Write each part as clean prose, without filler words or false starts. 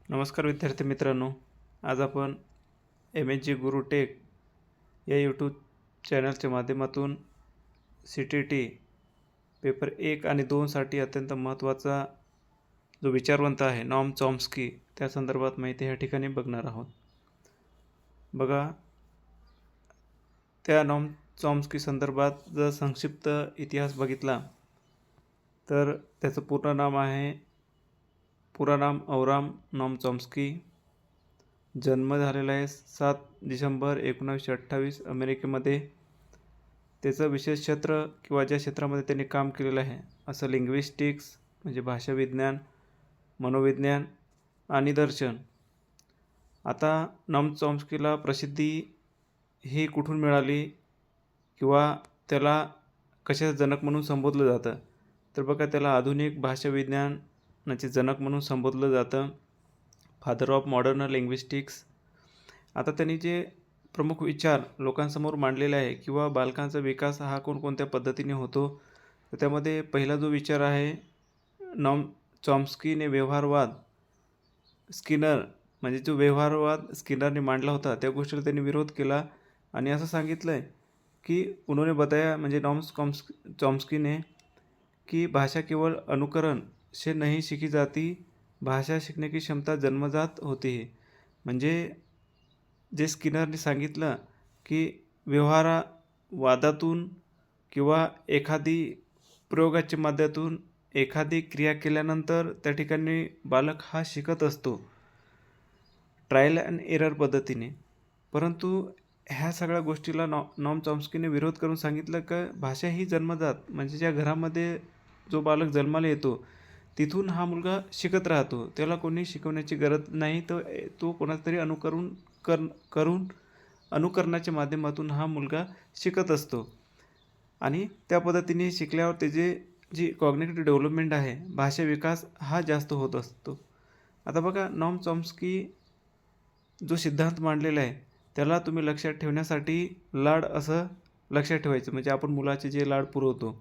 नमस्कार विद्यार्थी मित्रांनो. आज आपण MSG गुरु टेक या यूट्यूब चॅनलच्या माध्यमातून CTT पेपर 1 आणि 2साठी अत्यंत महत्त्वाचा जो विचारवंत आहे नॉम चॉम्स्की त्या संदर्भात माहिती ह्या ठिकाणी बघणार आहोत. बघा, त्या नॉम चॉम्स्की संदर्भात जर संक्षिप्त इतिहास बघितला तर त्याचं पूर्ण नाम अवराम नॉम चॉम्स्की. जन्म झालेला आहे 7 डिसेंबर 1928 अमेरिकेमध्ये. त्याचं विशेष क्षेत्र किंवा ज्या क्षेत्रामध्ये त्यांनी काम केलेलं आहे असं लिंग्विस्टिक्स म्हणजे भाषाविज्ञान, मनोविज्ञान आणि दर्शन. आता नॉम चॉम्स्कीला प्रसिद्धी ही कुठून मिळाली किंवा त्याला कशाचं जनक म्हणून संबोधलं जातं, तर बघा, त्याला आधुनिक भाषाविज्ञानाचे जनक म्हणून संबोधलं जातं, फादर ऑफ मॉडर्न लिंग्विस्टिक्स. आता त्यांनी जे प्रमुख विचार लोकांसमोर मांडलेले आहे किंवा बालकांचा विकास हा कोणकोणत्या पद्धतीने होतो, तर त्यामध्ये पहिला जो विचार आहे, नॉम चॉम्स्कीने व्यवहारवाद स्किनर म्हणजे जो व्यवहारवाद स्किनरने मांडला होता त्या गोष्टीला त्यांनी विरोध केला आणि असं सांगितलं आहे की उन्होंने बताया म्हणजे चॉम्स्की ने कि भाषा केवल अनुकरण से नहीं सीखी जाती, भाषा सीखने की क्षमता जन्मजात होती है. म्हणजे जे स्किनरने सांगितलं की व्यवहारवादातून किंवा एखादी प्रयोगाच्या माध्यमातून एखादी क्रिया केल्यानंतर त्या ठिकाणी बालक हा शिकत असतो ट्रायल अँड एरर पद्धतीने. परंतु ह्या सगळ्या गोष्टीला नॉम चॉम्स्कीने विरोध करून सांगितलं की भाषा ही जन्मजात म्हणजे ज्या घरामध्ये जो बालक जन्माला येतो तिथून हा मुलगा शिकत राहतो, त्याला कोणी शिकवण्याची गरज नाही, तर तो कोणाचं तरी करून अनुकरणाच्या माध्यमातून हा मुलगा शिकत असतो आणि त्या पद्धतीने शिकल्यावर त्याचे जी कॉग्निटिव्ह डेव्हलपमेंट आहे, भाषा विकास हा जास्त होत असतो. आता बघा, नॉम चॉम्स्की जो सिद्धांत मांडलेला आहे त्याला तुम्ही लक्षात ठेवण्यासाठी लाड असं लक्षात ठेवायचं. म्हणजे आपण मुलाचे जे लाड पुरवतो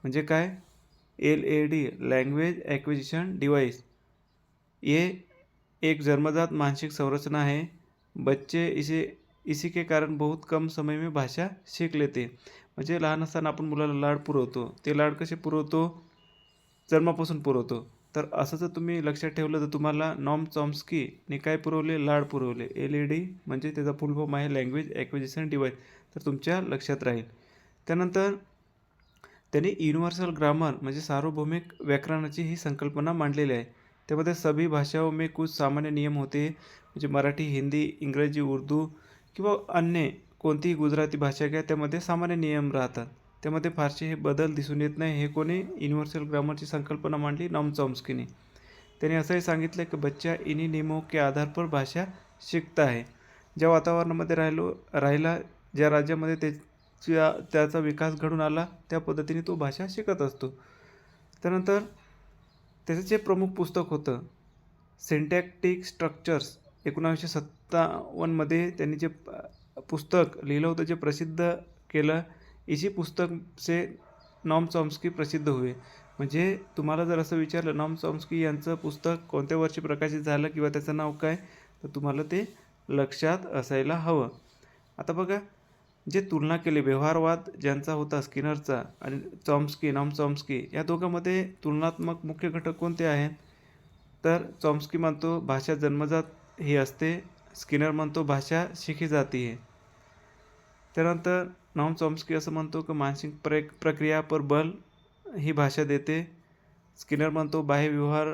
म्हणजे काय, LAD लैंग्वेज एक्विजिशन डिवाइस, ये एक जन्मजात मानसिक संरचना है. बच्चे इसी के कारण बहुत कम समय में भाषा सीख लेते. म्हणजे लहान असताना आपण मुलाला लाड पुरवतो, ते लाड कसे पुरवतो, जन्मापासून पुरवतो. तर असं जर तुम्ही लक्षात ठेवलं तर तुम्हाला नॉम चॉम्स्कीने काय पुरवले, लाड पुरवले. LAD म्हणजे त्याचा फुल फॉर्म आहे लँग्वेज ॲक्विजिशन डिवाइस, तर तुमच्या लक्षात राहील. त्यानंतर त्यांनी युनिव्हर्सल ग्रामर म्हणजे सार्वभौमिक व्याकरणाची ही संकल्पना मांडलेली आहे. त्यामध्ये सभी भाषाओं में कुछ सामान्य नियम होते, म्हणजे मराठी, हिंदी, इंग्रजी, उर्दू किंवा अन्य कोणतीही गुजराती भाषा घ्या, त्यामध्ये सामान्य नियम राहतात, त्यामध्ये फारसे हे बदल दिसून येत नाही. हे कोणी युनिव्हर्सल ग्रामरची संकल्पना मांडली, नॉम चॉम्स्कीने. त्याने असंही सांगितलं की बच्चा इन्हीं नियमों के आधार पर भाषा शिकता है. ज्या वातावरणामध्ये राहिला, ज्या राज्यामध्ये त्याचा विकास घडून आला त्या पद्धतीने तो भाषा शिकत असतो. त्यानंतर त्याचं जे प्रमुख पुस्तक होतं सिंटॅक्टिक स्ट्रक्चर्स 1957मध्ये त्यांनी जे पुस्तक लिहिलं होतं, जे प्रसिद्ध केलं, इसी पुस्तक से नॉम चॉम्स्की प्रसिद्ध हुए. म्हणजे तुम्हाला जर असं विचारलं नॉम चॉम्स्की यांचं पुस्तक कोणत्या वर्षी प्रकाशित झालं किंवा त्याचं नाव काय, तर तुम्हाला ते लक्षात असायला हवं. आता बघा, जे तुलना केली व्यवहारवाद ज्यांचा होता स्किनरचा आणि नॉम चॉम्स्की या दोघांमध्ये तुलनात्मक मुख्य घटक कोणते आहेत, तर चॉम्स्की म्हणतो भाषा जन्मजात ही असते, स्किनर म्हणतो भाषा शिकी जाती है. त्यानंतर नॉम चॉम्स्की असं म्हणतो की मानसिक प्रक्रिया पर बल ही भाषा देते, स्किनर म्हणतो बाह्य व्यवहार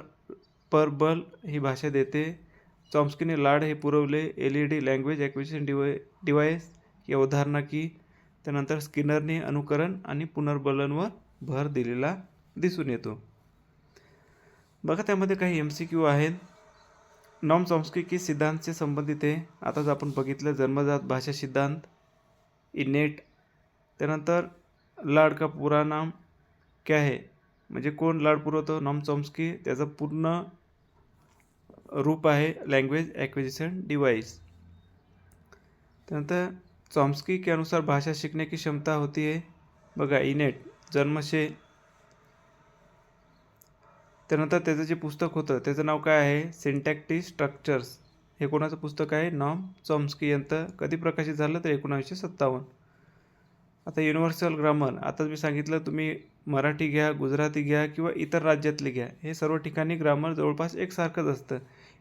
पर बल ही भाषा देते. चॉम्स्कीने लाड हे पुरवले, LAD लँग्वेज ॲक्विजिशन डिवाइस ही अवधारणा की. त्यानंतर स्किनरने अनुकरण आणि पुनर्बलनवर भर दिलेला दिसून येतो. बघा, त्यामध्ये काही MCQ आहेत. नॉम चॉम्स्की की सिद्धांत से संबंधित आहे. आताच आपण बघितलं जन्मजात भाषा सिद्धांत, इनेट. त्यानंतर लाड का पूरा नाम क्या है, म्हणजे कोण लाड पुरवतो, नॉम चॉम्स्की. त्याचं पूर्ण रूप आहे लँग्वेज एक्विजिशन डिवाइस. त्यानंतर चॉम्स्की के अनुसार भाषा सीखने की क्षमता होती है, बघा, इनेट जन्म से. त्यानंतर त्याचं जे पुस्तक होतं त्याचं नाव काय आहे, सिंटॅक्टिक स्ट्रक्चर्स. हे कोणाचं पुस्तक आहे, नॉम चॉम्स्की यांचं. कधी प्रकाशित झालं तर 1957. आता युनिव्हर्सल ग्रामर, आता मी सांगितलं तुम्ही मराठी घ्या, गुजराती घ्या किंवा इतर राज्यातले घ्या, हे सर्व ठिकाणी ग्रामर जवळपास एकसारखंच असतं.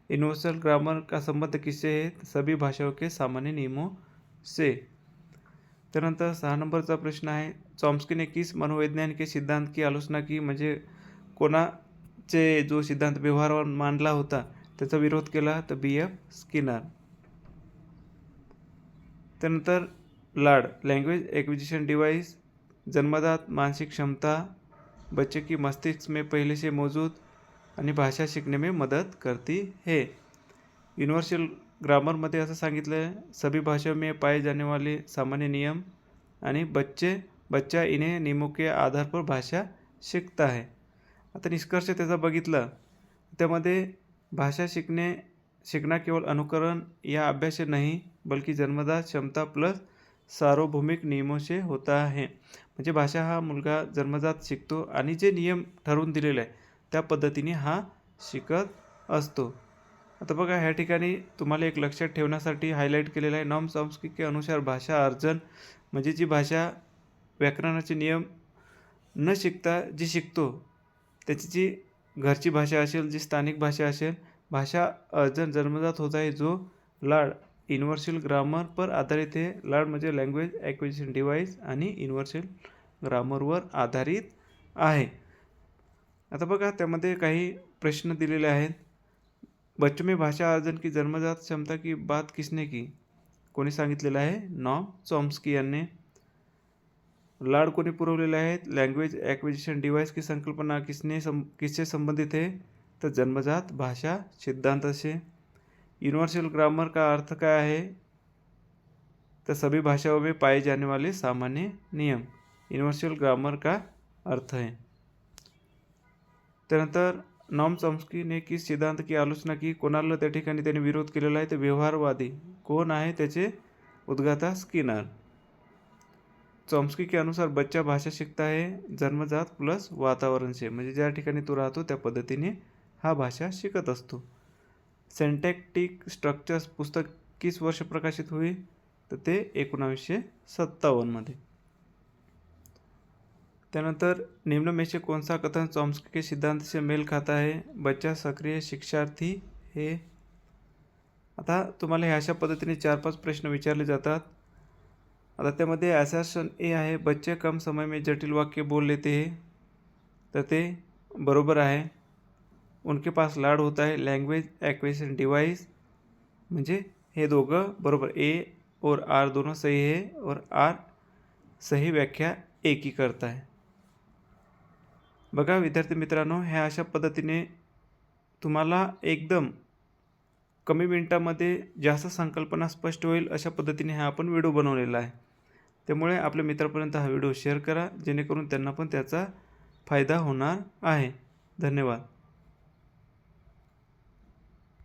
यूनिवर्सल ग्रामर का संबंध किससे है, सभी भाषाओं के सामान्य नियमों से. त्यानंतर 6 नंबरचा प्रश्न आहे, चॉम्स्की ने किस मनोवैज्ञानिक सिद्धांत की आलोचना की, म्हणजे कोणाचे जो सिद्धांत व्यवहारावर मांडला होता त्याचा विरोध केला, तर B.F. स्किनर. त्यानंतर लाड, लैंग्वेज एक्विजिशन डिवाइस, जन्मजात मानसिक क्षमता, बच्चे की मस्तिष्क में पहले से मौजूद, आणि भाषा शिकने में मदद करती है. युनिव्हर्सल ग्रामरमध्ये असं सांगितलं आहे, सभी भाषाओं में पाए जाने वाले सामान्य नियम, आणि बच्चा इन्हें नियमों के आधार पर भाषा शिकता है. आता निष्कर्ष त्याचा बघितला, त्यामध्ये भाषा सीखना केवल अनुकरण या अभ्यास से नहीं बल्कि जन्मजात क्षमता प्लस सार्वभौमिक नियमों से होता है. म्हणजे भाषा हा मुलगा जन्मजात शिकतो आणि जे नियम ठरवून दिलेले आहे त्या पद्धतीने हा शिकत असतो. आता बघा ह्या ठिकाणी तुम्हाला एक लक्षात ठेवण्यासाठी हायलाईट केलेलं आहे, नॉम चॉम्स्की के अनुसार भाषा अर्जन म्हणजे जी भाषा व्याकरणाचे नियम न शिकता जी शिकतो, त्याची जी घरची भाषा असेल, जी स्थानिक भाषा असेल, भाषा अर्जन जन्मजात होता है, जो लाड युनिव्हर्सल ग्रामर पर आधारित है. लाड म्हणजे लँग्वेज ॲक्विजिशन डिवाइस आणि युनिव्हर्सल ग्रामरवर आधारित आहे. आता बघा त्यामध्ये काही प्रश्न दिलेले आहेत. बच्चों में भाषा अर्जन की जन्मजात क्षमता की बात किसने की, कोणी सांगितलेलं आहे, नॉम चॉम्स्की यांनी. लाड कोणी पुरवलेले आहेत, लँग्वेज ॲक्विजिशन डिवाइस की संकल्पना किससे संबंधित है, तर जन्मजात भाषा सिद्धांत से. यूनिवर्सल ग्रामर का अर्थ काय आहे, तर सभी भाषाओं में पाए जाने वाले सामान्य नियम, यूनिवर्सल ग्रामर का अर्थ है. त्यानंतर नॉम चॉम्स्की ने किस सिद्धांत की आलोचना की, कोणाला त्या ठिकाणी त्यांनी विरोध केलेला आहे, तर व्यवहारवादी कोण आहे, त्याचे उद्गाता स्किनर. चॉम्स्की के अनुसार बच्चा भाषा शिकता है जन्मजात प्लस वातावरण से, म्हणजे ज्या ठिकाणी तो राहतो त्या पद्धतीने हा भाषा शिकत असतो. सिंटॅक्टिक स्ट्रक्चर्स पुस्तक किस वर्ष प्रकाशित हुई, तर ते 1957 मध्ये. त्यानंतर निम्न में से कौन सा कथन चॉम्स्की के सिद्धांत से मेल खाता है, बच्चा सक्रिय शिक्षार्थी है. आता तुम्हाला हे अशा पद्धतीने 4-5 प्रश्न विचारले जातात. आता त्यामध्ये असर्शन ए आहे, बच्चे कम समय में जटिल वाक्य बोल लेते हैं, तर ते बरोबर आहे. उनके पास लाड होता है, लँग्वेज ॲक्विजिशन डिवाइस, म्हणजे हे दोघं बरोबर, ए और आर दोनों सही है और आर सही व्याख्या ए की करता है. बघा विद्यार्थी मित्रांनो, ह्या अशा पद्धतीने तुम्हाला एकदम कमी मिनिटामध्ये जास्त संकल्पना स्पष्ट होईल अशा पद्धतीने हा आपण व्हिडिओ बनवलेला आहे. त्यामुळे आपल्या मित्रापर्यंत हा व्हिडिओ शेअर करा, जेणेकरून त्यांना पण त्याचा फायदा होणार आहे. धन्यवाद.